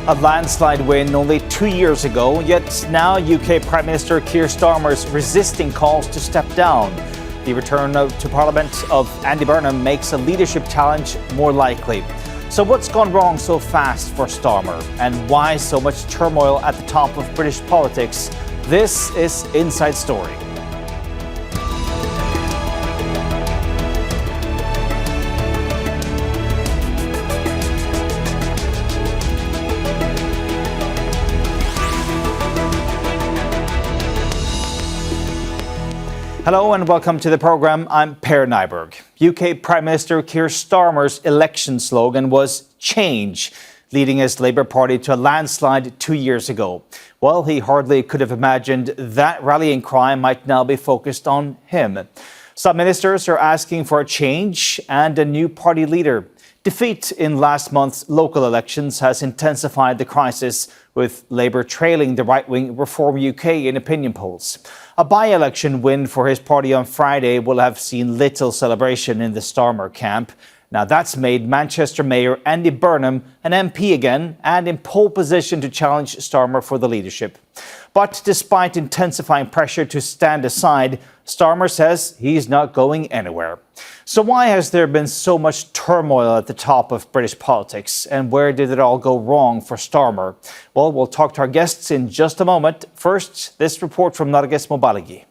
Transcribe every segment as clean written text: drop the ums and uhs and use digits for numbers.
A landslide win only 2 years ago, yet now UK Prime Minister Keir Starmer is resisting calls to step down. The return to Parliament of Andy Burnham makes a leadership challenge more likely. So what's gone wrong so fast for Starmer? And why so much turmoil at the top of British politics? This is Inside Story. Hello and welcome to the programme. I'm Per Nyberg. UK Prime Minister Keir Starmer's election slogan was change, leading his Labour Party to a landslide 2 years ago. Well, he hardly could have imagined that rallying cry might now be focused on him. Some ministers are asking for a change and a new party leader. Defeat in last month's local elections has intensified the crisis, with Labour trailing the right-wing Reform UK in opinion polls. A by-election win for his party on Friday will have seen little celebration in the Starmer camp. Now that's made Manchester Mayor Andy Burnham an MP again and in pole position to challenge Starmer for the leadership. But despite intensifying pressure to stand aside, Starmer says he's not going anywhere. So why has there been so much turmoil at the top of British politics? And where did it all go wrong for Starmer? Well, we'll talk to our guests in just a moment. First, this report from Narges Mobaligi.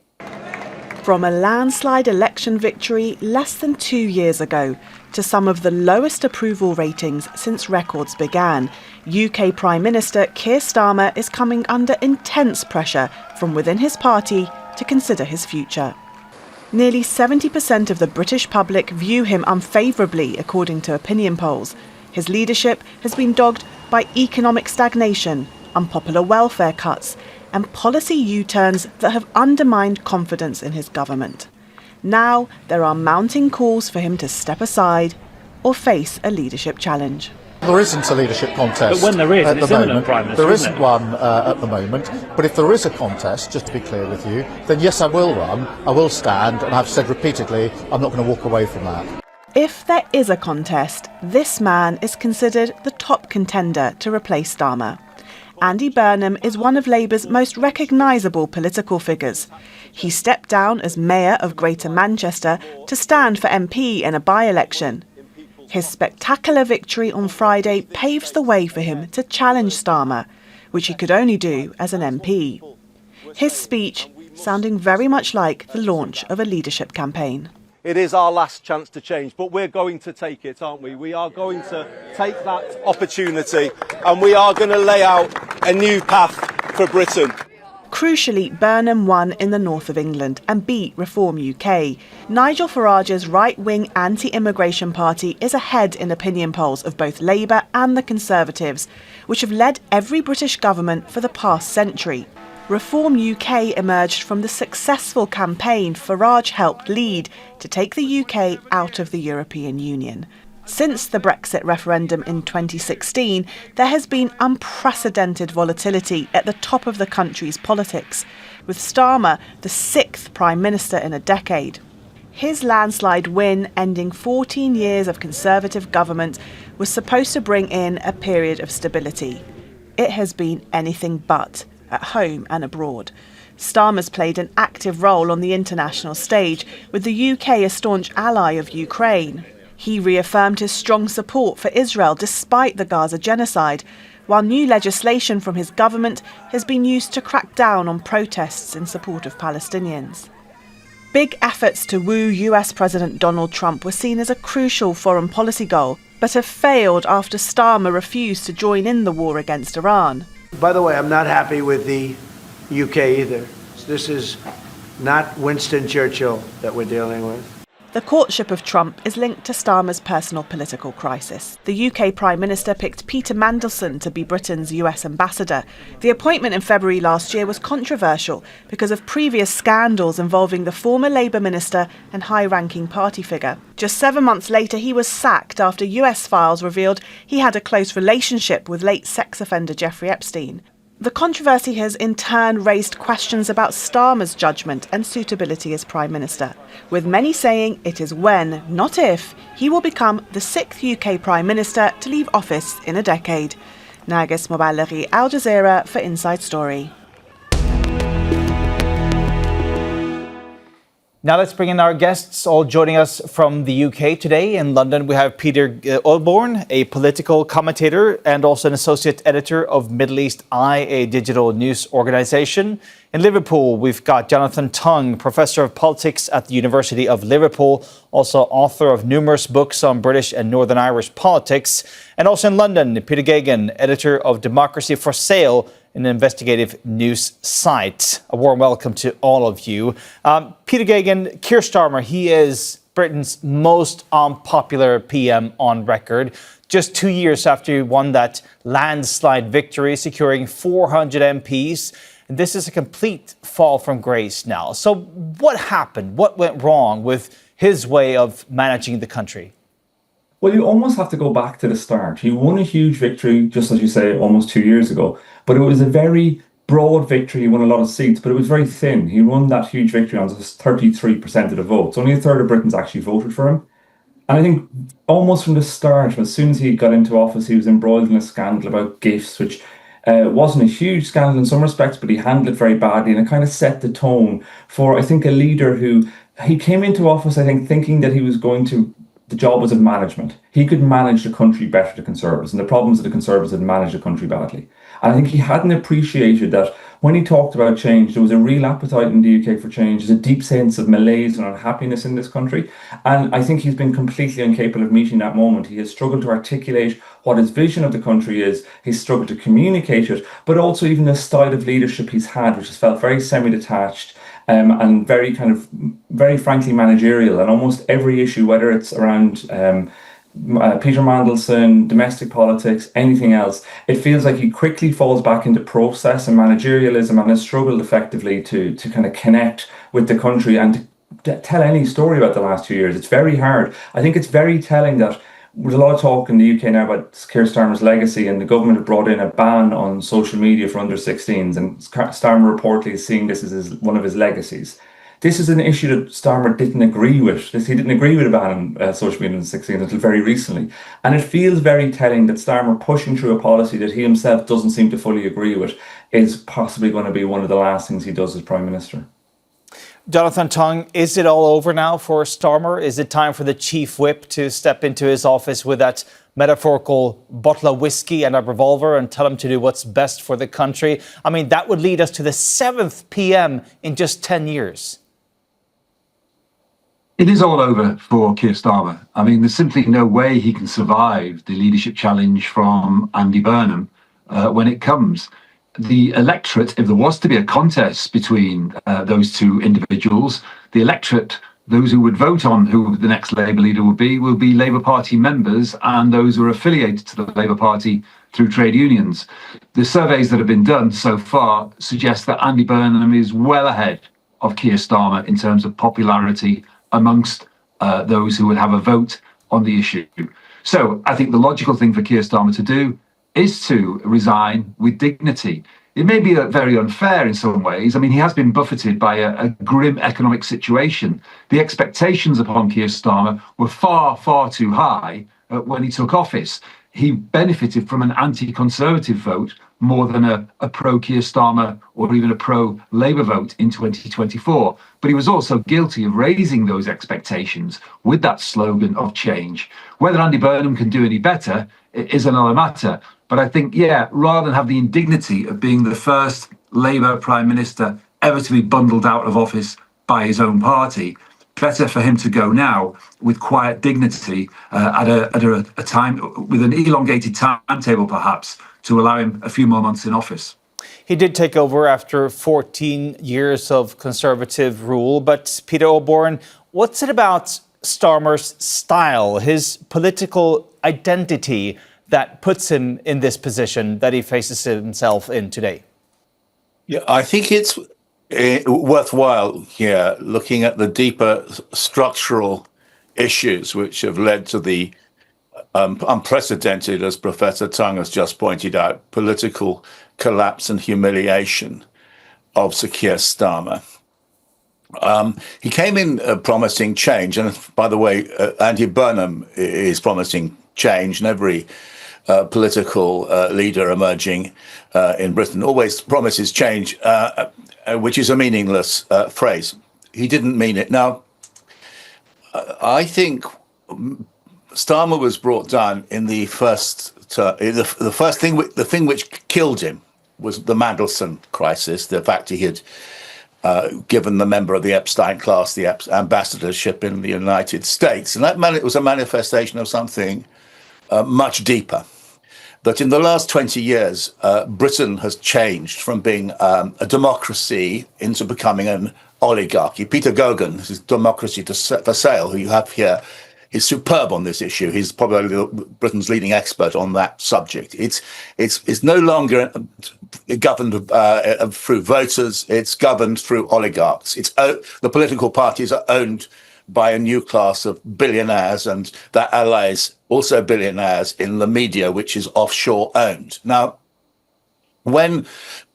From a landslide election victory less than 2 years ago to some of the lowest approval ratings since records began, UK Prime Minister Keir Starmer is coming under intense pressure from within his party to consider his future. Nearly 70% of the British public view him unfavourably, according to opinion polls. His leadership has been dogged by economic stagnation, unpopular welfare cuts, and policy U-turns that have undermined confidence in his government. Now there are mounting calls for him to step aside or face a leadership challenge. There isn't a leadership contest. But when there is, at it's the imminent, moment, Prime Minister, there isn't isn't one at the moment. But if there is a contest, just to be clear with you, then yes, I will run. I will stand, and I've said repeatedly, I'm not going to walk away from that. If there is a contest, this man is considered the top contender to replace Starmer. Andy Burnham is one of Labour's most recognisable political figures. He stepped down as Mayor of Greater Manchester to stand for MP in a by-election. His spectacular victory on Friday paves the way for him to challenge Starmer, which he could only do as an MP. His speech sounding very much like the launch of a leadership campaign. It is our last chance to change, but we're going to take it, aren't we? We are going to take that opportunity and we are going to lay out a new path for Britain. Crucially, Burnham won in the north of England and beat Reform UK. Nigel Farage's right-wing anti-immigration party is ahead in opinion polls of both Labour and the Conservatives, which have led every British government for the past century. Reform UK emerged from the successful campaign Farage helped lead to take the UK out of the European Union. Since the Brexit referendum in 2016, there has been unprecedented volatility at the top of the country's politics, with Starmer the 6th Prime Minister in a decade. His landslide win, ending 14 years of Conservative government, was supposed to bring in a period of stability. It has been anything but, at home and abroad. Starmer's played an active role on the international stage, with the UK a staunch ally of Ukraine. He reaffirmed his strong support for Israel despite the Gaza genocide, while new legislation from his government has been used to crack down on protests in support of Palestinians. Big efforts to woo US President Donald Trump were seen as a crucial foreign policy goal, but have failed after Starmer refused to join in the war against Iran. By the way, I'm not happy with the UK either. This is not Winston Churchill that we're dealing with. The courtship of Trump is linked to Starmer's personal political crisis. The UK Prime Minister picked Peter Mandelson to be Britain's US ambassador. The appointment in February last year was controversial because of previous scandals involving the former Labour minister and high-ranking party figure. Just 7 months later, he was sacked after US files revealed he had a close relationship with late sex offender Jeffrey Epstein. The controversy has in turn raised questions about Starmer's judgment and suitability as Prime Minister, with many saying it is when, not if, he will become the 6th UK Prime Minister to leave office in a decade. Nagis Mobalaghi, Al Jazeera for Inside Story. Now let's bring in our guests, all joining us from the UK today. In London, we have Peter Oborne, a political commentator and also an associate editor of Middle East Eye, a digital news organisation. In Liverpool, we've got Jonathan Tonge, Professor of Politics at the University of Liverpool, also author of numerous books on British and Northern Irish politics. And also in London, Peter Geoghegan, Editor of Democracy for Sale, an investigative news site. A warm welcome to all of you. Peter Geoghegan, Keir Starmer, he is Britain's most unpopular PM on record. Just 2 years after he won that landslide victory, securing 400 MPs. And this is a complete fall from grace now. So what happened? What went wrong with his way of managing the country? Well, you almost have to go back to the start. He won a huge victory, just as you say, almost 2 years ago. But it was a very broad victory. He won a lot of seats, but it was very thin. He won that huge victory on just 33% of the votes. Only a third of Britons actually voted for him. And I think almost from the start, as soon as he got into office, he was embroiled in a scandal about gifts, which wasn't a huge scandal in some respects, but he handled it very badly. And it kind of set the tone for, I think, a leader who, he came into office, I think, thinking that he was going to, the job was of management. He could manage the country better, the Conservatives, and the problems of the Conservatives had managed the country badly. And I think he hadn't appreciated that when he talked about change, there was a real appetite in the UK for change. There's a deep sense of malaise and unhappiness in this country. And I think he's been completely incapable of meeting that moment. He has struggled to articulate what his vision of the country is. He's struggled to communicate it, but also even the style of leadership he's had, which has felt very semi-detached, and very kind of, very frankly managerial. And almost every issue, whether it's around Peter Mandelson, domestic politics, anything else, it feels like he quickly falls back into process and managerialism and has struggled effectively to kind of connect with the country and to tell any story about the last 2 years. It's very hard. I think it's very telling that there's a lot of talk in the UK now about Keir Starmer's legacy, and the government have brought in a ban on social media for under 16s, and Starmer reportedly is seeing this as one of his legacies. This is an issue that Starmer didn't agree with. He didn't agree with a ban on social media under 16 until very recently. And it feels very telling that Starmer pushing through a policy that he himself doesn't seem to fully agree with is possibly going to be one of the last things he does as Prime Minister. Jonathan Tonge, is it all over now for Starmer? Is it time for the chief whip to step into his office with that metaphorical bottle of whiskey and a revolver and tell him to do what's best for the country? I mean, that would lead us to the 7th PM in just 10 years. It is all over for Keir Starmer. I mean, there's simply no way he can survive the leadership challenge from Andy Burnham when it comes. The electorate, if there was to be a contest between those two individuals, the electorate, those who would vote on who the next Labour leader will be Labour Party members and those who are affiliated to the Labour Party through trade unions. The surveys that have been done so far suggest that Andy Burnham is well ahead of Keir Starmer in terms of popularity amongst those who would have a vote on the issue. So I think the logical thing for Keir Starmer to do is to resign with dignity. It may be very unfair in some ways. I mean, he has been buffeted by a grim economic situation. The expectations upon Keir Starmer were far, far too high when he took office. He benefited from an anti-Conservative vote more than a pro-Keir Starmer or even a pro-Labour vote in 2024. But he was also guilty of raising those expectations with that slogan of change. Whether Andy Burnham can do any better is another matter. But I think, rather than have the indignity of being the first Labour Prime Minister ever to be bundled out of office by his own party, better for him to go now with quiet dignity at a time with an elongated timetable, perhaps, to allow him a few more months in office. He did take over after 14 years of Conservative rule. But Peter Oborne, what's it about Starmer's style, his political identity, that puts him in this position that he faces himself in today? Yeah, I think it's worthwhile here looking at the deeper structural issues which have led to the unprecedented, as Professor Tonge has just pointed out, political collapse and humiliation of Sir Keir Starmer. He came in promising change, and by the way, Andy Burnham is promising change, and every political leader emerging in Britain always promises change, which is a meaningless phrase. He didn't mean it. Now, I think Starmer was brought down in the first the thing which killed him was the Mandelson crisis, the fact he had given the member of the Epstein class the ambassadorship in the United States. And it was a manifestation of something much deeper. That in the last 20 years, Britain has changed from being a democracy into becoming an oligarchy. Peter Geoghegan, who's Democracy for Sale, who you have here, is superb on this issue. He's probably Britain's leading expert on that subject. It's no longer governed through voters. It's governed through oligarchs. The political parties are owned by a new class of billionaires and their allies, also billionaires in the media, which is offshore owned. Now, when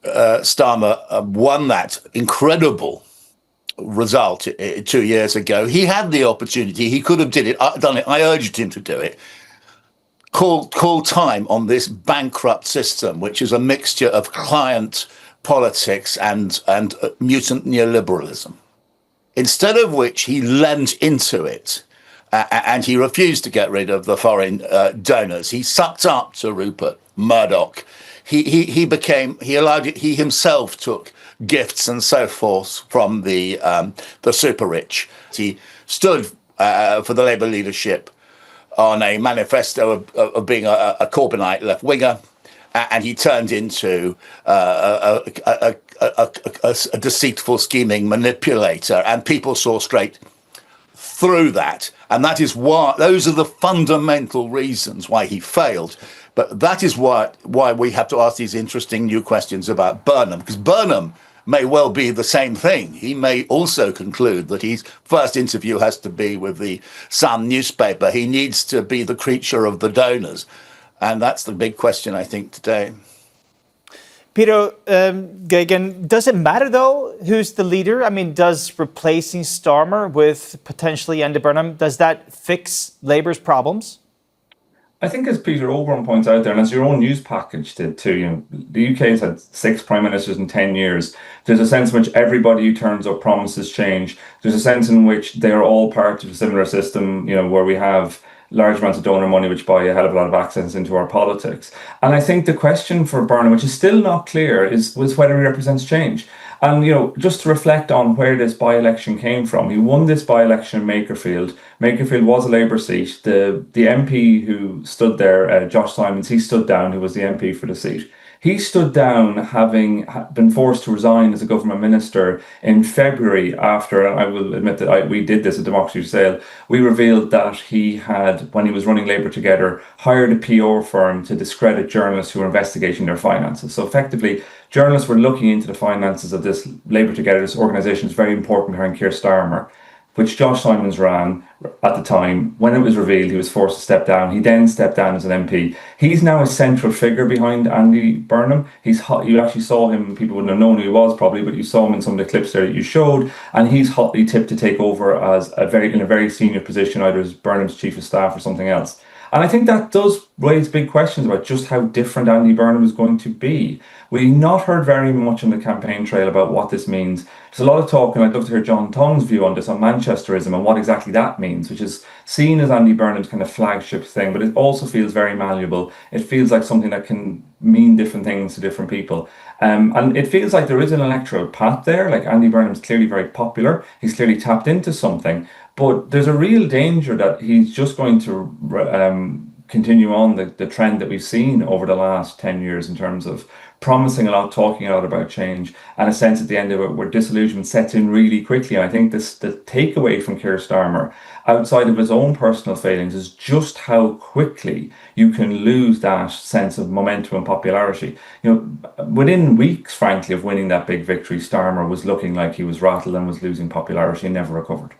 Starmer won that incredible result 2 years ago, he had the opportunity. He could have done it. I urged him to do it. Call time on this bankrupt system, which is a mixture of client politics and mutant neoliberalism. Instead of which he leant into it, and he refused to get rid of the foreign donors. He sucked up to Rupert Murdoch. He himself took gifts and so forth from the super rich. He stood for the Labour leadership on a manifesto of being a Corbynite left winger, and he turned into a deceitful, scheming manipulator, and people saw straight through that. And that is why those are the fundamental reasons why he failed. But that is why we have to ask these interesting new questions about Burnham, because Burnham may well be the same thing. He may also conclude that his first interview has to be with the Sun newspaper. He needs to be the creature of the donors. And that's the big question, I think, today. Peter Geoghegan, does it matter, though, who's the leader? I mean, does replacing Starmer with potentially Andy Burnham, does that fix Labour's problems? I think, as Peter Oborne points out there, and as your own news package did too, the UK has had 6 prime ministers in 10 years. There's a sense in which everybody who turns up promises change. There's a sense in which they're all part of a similar system, where we have large amounts of donor money which buy a hell of a lot of access into our politics. And I think the question for Burnham, which is still not clear, was whether he represents change. And, just to reflect on where this by-election came from, he won this by-election in Makerfield. Makerfield was a Labour seat. The MP who stood there, Josh Simons, he stood down, who was the MP for the seat. He stood down having been forced to resign as a government minister in February after, and I will admit that we did this at Democracy for Sale, we revealed that he had, when he was running Labour Together, hired a PR firm to discredit journalists who were investigating their finances. So effectively, journalists were looking into the finances of this Labour Together, this organisation is very important behind Keir Starmer, which Josh Simons ran at the time. When it was revealed, he was forced to step down. He then stepped down as an MP. He's now a central figure behind Andy Burnham. You actually saw him, people wouldn't have known who he was probably, but you saw him in some of the clips there that you showed, and he's hotly tipped to take over as in a very senior position, either as Burnham's chief of staff or something else. And I think that does raise big questions about just how different Andy Burnham is going to be. We've not heard very much on the campaign trail about what this means. There's a lot of talk, and I'd love to hear John Tonge's view on this, on Manchesterism and what exactly that means, which is seen as Andy Burnham's kind of flagship thing, but it also feels very malleable. It feels like something that can mean different things to different people. And it feels like there is an electoral path there. Like, Andy Burnham's clearly very popular. He's clearly tapped into something. But there's a real danger that he's just going to continue on the trend that we've seen over the last 10 years in terms of promising a lot, talking a lot about change, and a sense at the end of it where disillusionment sets in really quickly. And I think the takeaway from Keir Starmer, outside of his own personal failings, is just how quickly you can lose that sense of momentum and popularity. Within weeks, frankly, of winning that big victory, Starmer was looking like he was rattled and was losing popularity and never recovered.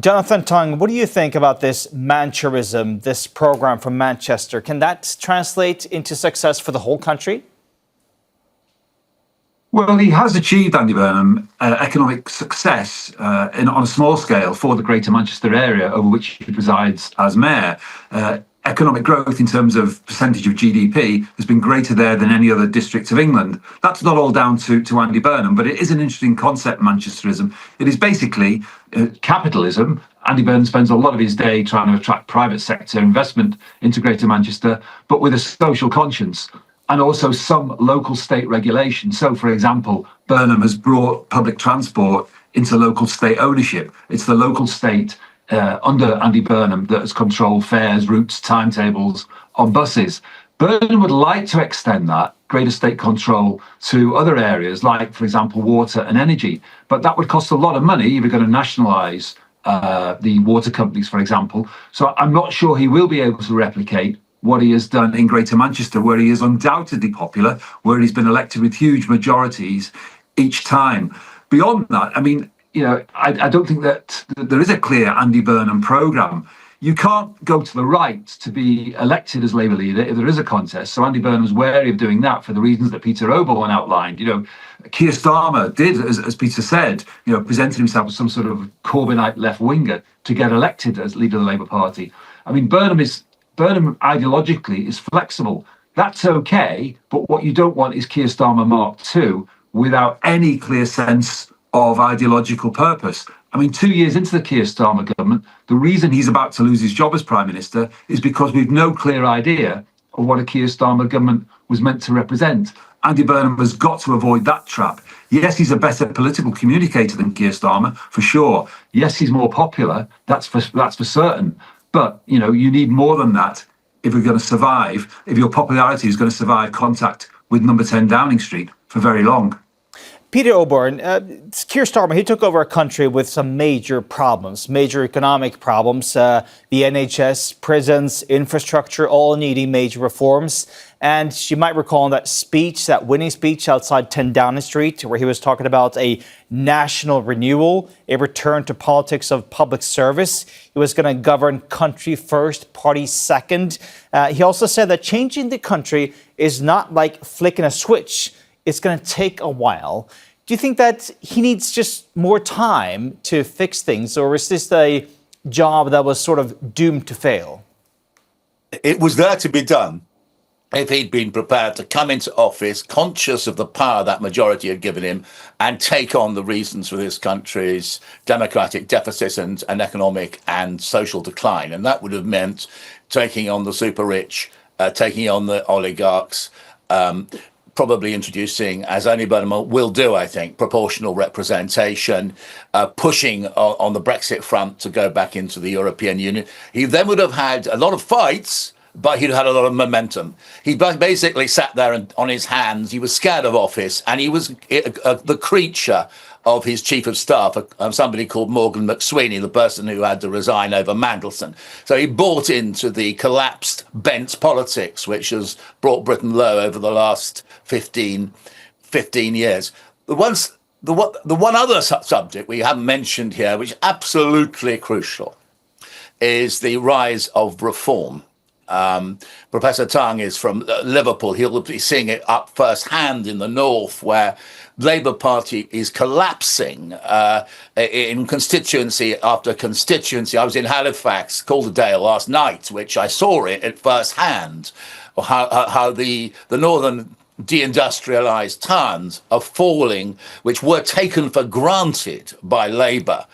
Jonathan Tonge, what do you think about this Mancherism, this program from Manchester? Can that translate into success for the whole country? Well, he has achieved, Andy Burnham, economic success on a small scale for the Greater Manchester area, over which he presides as mayor. economic growth in terms of percentage of GDP has been greater there than any other district of England. That's not all down to Andy Burnham, but it is an interesting concept, Manchesterism. It is basically capitalism. Andy Burnham spends a lot of his day trying to attract private sector investment into Greater Manchester, but with a social conscience and also some local state regulation. So, for example, Burnham has brought public transport into local state ownership. It's the local state under Andy Burnham that has controlled fares, routes, timetables on buses. Burnham would like to extend that greater state control to other areas, like, for example, water and energy. But that would cost a lot of money if we're going to nationalise the water companies, for example. So I'm not sure he will be able to replicate what he has done in Greater Manchester, where he is undoubtedly popular, where he's been elected with huge majorities each time. Beyond that, I mean, I don't think that there is a clear Andy Burnham programme. You can't go to the right to be elected as Labour leader if there is a contest. So Andy Burnham's wary of doing that for the reasons that Peter Oborne outlined. Keir Starmer did, as Peter said, presented himself as some sort of Corbynite left-winger to get elected as leader of the Labour Party. I mean, Burnham ideologically is flexible. That's okay, but what you don't want is Keir Starmer Mark II without any clear sense of ideological purpose. I mean, 2 years into the Keir Starmer government, the reason he's about to lose his job as Prime Minister is because we've no clear idea of what a Keir Starmer government was meant to represent. Andy Burnham has got to avoid that trap. Yes, he's a better political communicator than Keir Starmer, for sure. Yes, he's more popular, that's for certain. But, you need more than that if we're going to survive, if your popularity is going to survive contact with number 10 Downing Street for very long. Peter Oborne, Keir Starmer, he took over a country with some major problems, major economic problems. The NHS, prisons, infrastructure, all needing major reforms. And you might recall that speech, that winning speech outside 10 Downing Street, where he was talking about a national renewal, a return to politics of public service. He was going to govern country first, party second. He also said that changing the country is not like flicking a switch. It's going to take a while. Do you think that he needs just more time to fix things, or is this a job that was sort of doomed to fail? It was there to be done if he'd been prepared to come into office conscious of the power that majority had given him and take on the reasons for this country's democratic deficit and economic and social decline. And that would have meant taking on the super rich, taking on the oligarchs, probably introducing, as Andy Burnham will do, I think, proportional representation, pushing on the Brexit front to go back into the European Union. He then would have had a lot of fights, but he'd had a lot of momentum. He basically sat there on his hands. He was scared of office, and he was the creature of his chief of staff, somebody called Morgan McSweeney, the person who had to resign over Mandelson. So he bought into the collapsed bent politics, which has brought Britain low over the last 15 years. The one other subject we haven't mentioned here, which is absolutely crucial, is the rise of reform. Professor Tonge is from Liverpool. He'll be seeing it up firsthand in the north, where Labour Party is collapsing in constituency after constituency. I was in Halifax, Calderdale last night, which I saw it at firsthand, how the northern deindustrialised towns are falling, which were taken for granted by Labour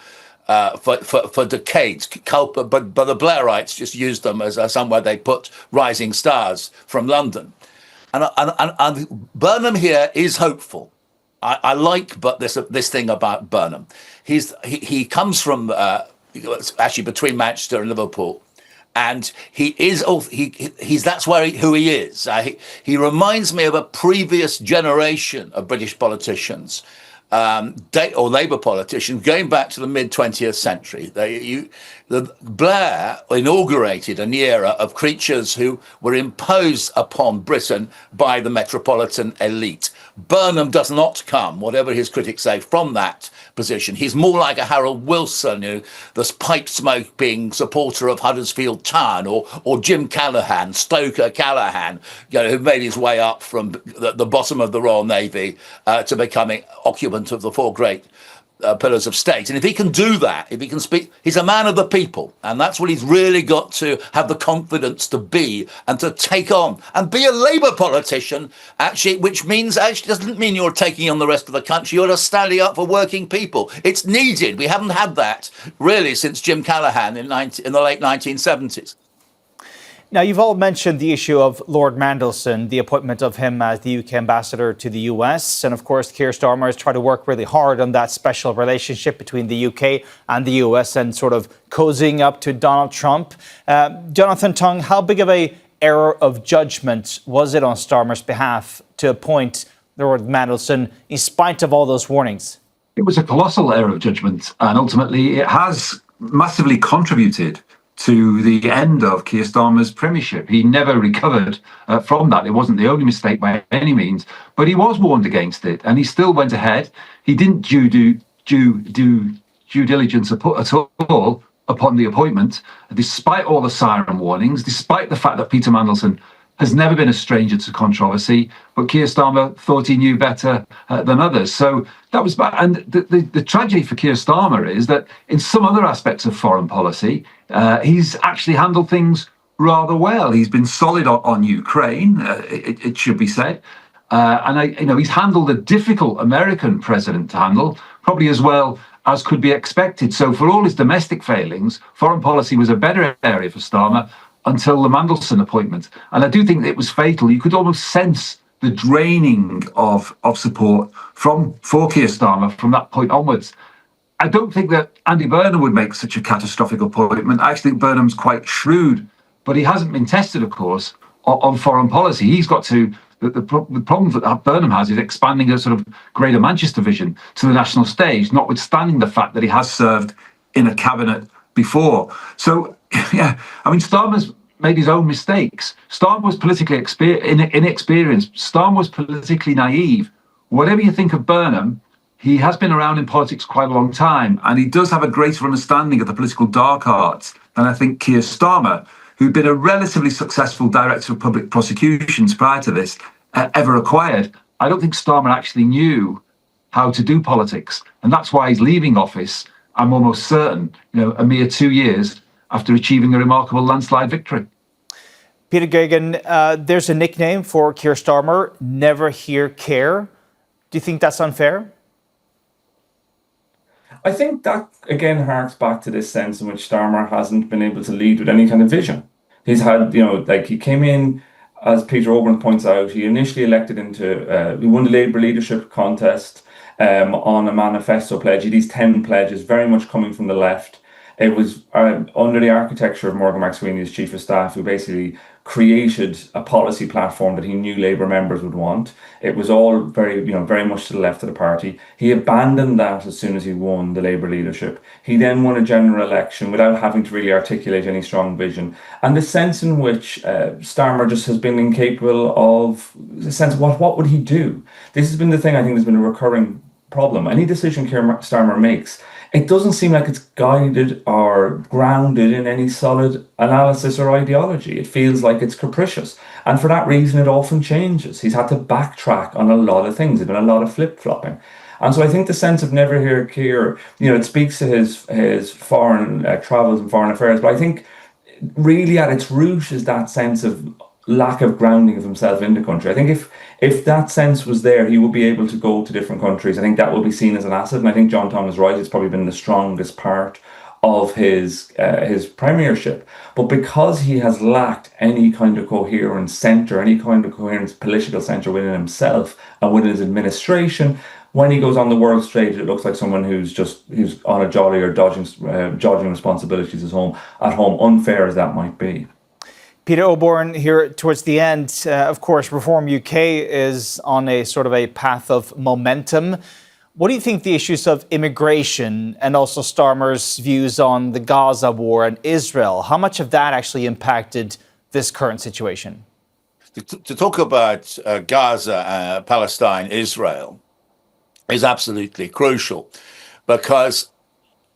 for decades. But the Blairites just used them as somewhere they put rising stars from London. And Burnham here is hopeful. I like this thing about Burnham. He comes from actually between Manchester and Liverpool, and he's that's who he is. He reminds me of a previous generation of British politicians, or Labour politicians, going back to the mid-20th century. Blair inaugurated an era of creatures who were imposed upon Britain by the metropolitan elite. Burnham does not come, whatever his critics say, from that position. He's more like a Harold Wilson, the pipe-smoking supporter of Huddersfield Town, or Jim Callaghan, Stoker Callaghan, who made his way up from the bottom of the Royal Navy to becoming occupant of the four great pillars of state. And if he can do that, if he can speak, he's a man of the people. And that's what he's really got to have the confidence to be and to take on and be a Labour politician, actually, which means actually doesn't mean you're taking on the rest of the country. You're just standing up for working people. It's needed. We haven't had that really since Jim Callaghan in the late 1970s. Now, you've all mentioned the issue of Lord Mandelson, the appointment of him as the UK ambassador to the US. And of course, Keir Starmer has tried to work really hard on that special relationship between the UK and the US and sort of cozying up to Donald Trump. Jonathan Tonge, how big of a error of judgment was it on Starmer's behalf to appoint Lord Mandelson in spite of all those warnings? It was a colossal error of judgment, and ultimately it has massively contributed to the end of Keir Starmer's premiership. He never recovered from that. It wasn't the only mistake by any means, but he was warned against it, and he still went ahead. He didn't do due diligence at all upon the appointment, despite all the siren warnings, despite the fact that Peter Mandelson has never been a stranger to controversy, but Keir Starmer thought he knew better than others. So that was bad. And the tragedy for Keir Starmer is that in some other aspects of foreign policy, he's actually handled things rather well. He's been solid on Ukraine, it should be said. He's handled a difficult American president to handle, probably as well as could be expected. So for all his domestic failings, foreign policy was a better area for Starmer until the Mandelson appointment. And I do think that it was fatal. You could almost sense the draining of support for Keir Starmer from that point onwards. I don't think that Andy Burnham would make such a catastrophic appointment. I actually think Burnham's quite shrewd, but he hasn't been tested, of course, on foreign policy. He's got to... The problem that Burnham has is expanding a sort of Greater Manchester vision to the national stage, notwithstanding the fact that he has served in a cabinet before. So, yeah, I mean, Starmer's made his own mistakes. Starmer was politically inexperienced. Starmer was politically naive. Whatever you think of Burnham, he has been around in politics quite a long time, and he does have a greater understanding of the political dark arts than I think Keir Starmer, who'd been a relatively successful director of public prosecutions prior to this, ever acquired. I don't think Starmer actually knew how to do politics, and that's why he's leaving office, I'm almost certain, a mere 2 years after achieving a remarkable landslide victory. Peter Geoghegan, there's a nickname for Keir Starmer, Never Hear Keir. Do you think that's unfair? I think that, again, harks back to this sense in which Starmer hasn't been able to lead with any kind of vision. He's had, he came in, as Peter Oborne points out, he initially elected into, he won the Labour leadership contest on a manifesto pledge. He had these 10 pledges, very much coming from the left. It was under the architecture of Morgan McSweeney as Chief of Staff, who basically created a policy platform that he knew Labour members would want. It was all very much to the left of the party. He abandoned that as soon as he won the Labour leadership. He then won a general election without having to really articulate any strong vision. And the sense in which Starmer just has been incapable of the sense of what would he do? This has been the thing I think has been a recurring problem. Any decision Keir Starmer makes, it doesn't seem like it's guided or grounded in any solid analysis or ideology. It feels like it's capricious. And for that reason, it often changes. He's had to backtrack on a lot of things. There's been a lot of flip-flopping. And so I think the sense of Never Hear Keir, it speaks to his foreign travels and foreign affairs. But I think really at its root is that sense of lack of grounding of himself in the country. I think if that sense was there, he would be able to go to different countries. I think that will be seen as an asset. And I think John Tom is right. It's probably been the strongest part of his premiership. But because he has lacked any kind of coherent centre, any kind of coherent political centre within himself and within his administration, when he goes on the world stage, it looks like someone who's on a jolly or dodging responsibilities at home, unfair as that might be. Peter Oborne, here towards the end, of course, Reform UK is on a sort of a path of momentum. What do you think the issues of immigration and also Starmer's views on the Gaza war and Israel, how much of that actually impacted this current situation? To talk about Gaza, Palestine, Israel is absolutely crucial because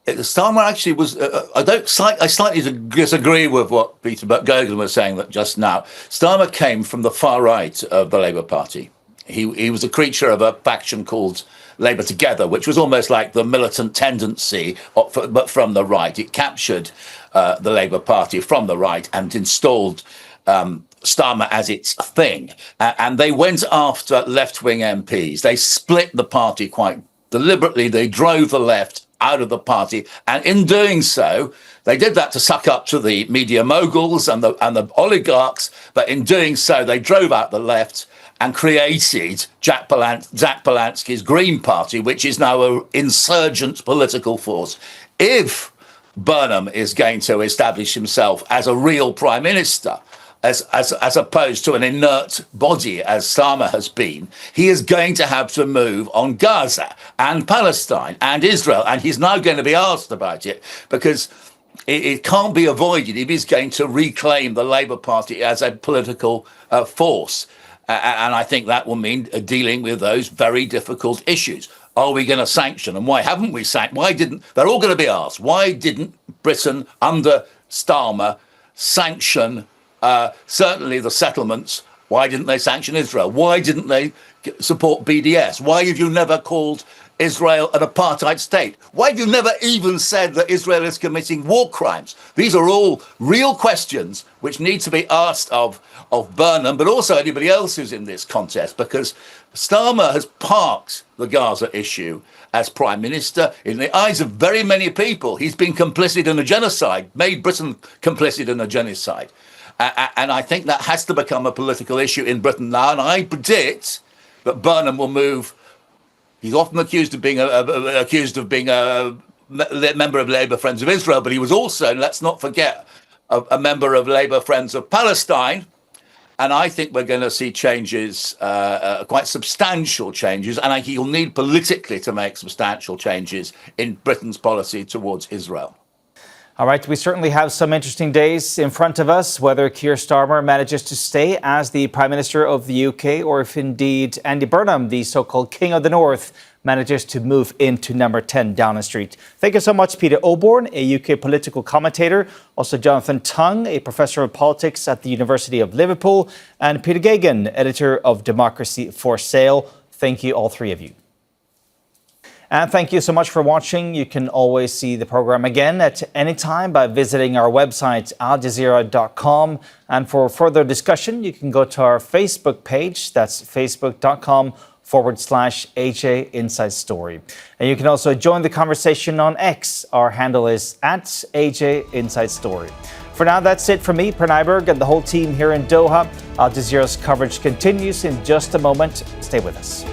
Starmer actually was, I slightly disagree with what Peter Geoghegan was saying just now. Starmer came from the far right of the Labour Party. He was a creature of a faction called Labour Together, which was almost like the militant tendency, but from the right. It captured the Labour Party from the right and installed Starmer as its thing. And they went after left-wing MPs. They split the party quite deliberately. They drove the left out of the party. And in doing so, they did that to suck up to the media moguls and the oligarchs. But in doing so, they drove out the left and created Zach Polanski's Green Party, which is now an insurgent political force. If Burnham is going to establish himself as a real prime minister, as opposed to an inert body as Starmer has been, he is going to have to move on Gaza and Palestine and Israel. And he's now going to be asked about it because it can't be avoided if he's going to reclaim the Labour Party as a political force. And I think that will mean dealing with those very difficult issues. Are we going to sanction? And why haven't we sanctioned? They're all going to be asked, why didn't Britain under Starmer sanction certainly the settlements? Why didn't they sanction Israel? Why didn't they support BDS? Why have you never called Israel an apartheid state? Why have you never even said that Israel is committing war crimes? These are all real questions which need to be asked of Burnham, but also anybody else who's in this contest, because Starmer has parked the Gaza issue as Prime Minister. In the eyes of very many people, he's been complicit in a genocide, made Britain complicit in a genocide. And I think that has to become a political issue in Britain now. And I predict that Burnham will move. He's often accused of being a member of Labour Friends of Israel, but he was also, let's not forget, a member of Labour Friends of Palestine. And I think we're going to see changes, quite substantial changes, and he'll need politically to make substantial changes in Britain's policy towards Israel. All right, we certainly have some interesting days in front of us, whether Keir Starmer manages to stay as the Prime Minister of the UK, or if indeed Andy Burnham, the so-called King of the North, manages to move into number 10 Downing Street. Thank you so much, Peter Oborne, a UK political commentator, also Jonathan Tonge, a professor of politics at the University of Liverpool, and Peter Geoghegan, editor of Democracy for Sale. Thank you, all three of you. And thank you so much for watching. You can always see the program again at any time by visiting our website, aljazeera.com. And for further discussion, you can go to our Facebook page. That's facebook.com/AJ Inside Story. And you can also join the conversation on X. Our handle is @AJ Inside Story. For now, that's it from me, Per Nyberg, and the whole team here in Doha. Al Jazeera's coverage continues in just a moment. Stay with us.